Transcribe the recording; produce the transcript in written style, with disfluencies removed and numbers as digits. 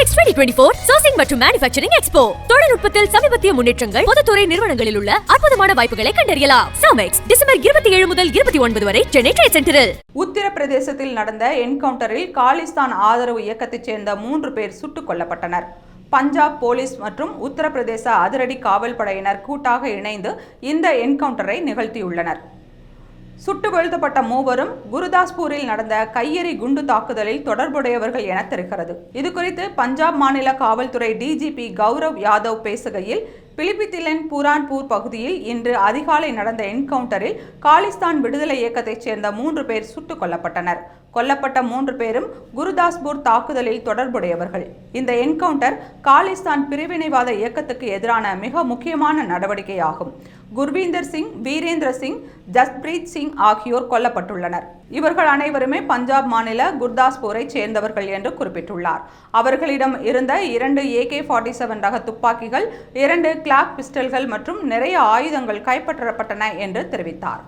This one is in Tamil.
Samex 2024 Sourcing மற்றும் Manufacturing Expo. தொழில்நுட்பத்தில் சமீபத்திய முன்னேற்றங்கள், பொதுத்துறை நிறுவனங்களில் உள்ள அற்புதமான வாய்ப்புகளை கண்டறியலாம். Samex டிசம்பர் 27 முதல் 29 வரை சென்னை ட்ரேட் சென்டரில். உத்தரப்பிரதேசத்தில் நடந்த என்கவுண்டரில் காலிஸ்தான் ஆதரவு இயக்கத்தைச் சேர்ந்த 3 பேர் சுட்டுக் கொல்லப்பட்டனர். பஞ்சாப் போலீஸ் மற்றும் உத்தரப்பிரதேச அதிரடி காவல் படையினர் கூட்டாக இணைந்து இந்த என்கவுண்டரை நிகழ்த்தியுள்ளனர். சுட்டு வீழ்த்தப்பட்ட மூவரும் குருதாஸ்பூரில் நடந்த கையெறி குண்டு தாக்குதலில் தொடர்புடையவர்கள் என தெரிகிறது. இதுகுறித்து பஞ்சாப் மாநில காவல்துறை டிஜிபி கௌரவ் யாதவ் பேசுகையில், பிலிபித்திலன் புரான்பூர் பகுதியில் இன்று அதிகாலை நடந்த என்கவுண்டரில் காலிஸ்தான் விடுதலை இயக்கத்தைச் சேர்ந்த 3 பேர் சுட்டுக் கொல்லப்பட்டனர். கொல்லப்பட்ட 3 பேரும் குருதாஸ்பூர் தாக்குதலில் தொடர்புடையவர்கள். இந்த என்கவுண்டர் காலிஸ்தான் பிரிவினைவாத இயக்கத்துக்கு எதிரான மிக முக்கியமான நடவடிக்கையாகும். குர்வீந்தர் சிங், வீரேந்திர சிங், ஜஸ்பிரீத் சிங் ஆகியோர் கொல்லப்பட்டுள்ளனர். இவர்கள் அனைவருமே பஞ்சாப் மாநில குர்தாஸ்பூரை சேர்ந்தவர்கள் என்று குறிப்பிட்டுள்ளார். அவர்களிடம் இருந்த 2 AK-47 ரக துப்பாக்கிகள், 2 கிளாக் பிஸ்டல்கள் மற்றும் நிறைய ஆயுதங்கள் கைப்பற்றப்பட்டன என்று தெரிவித்தார்.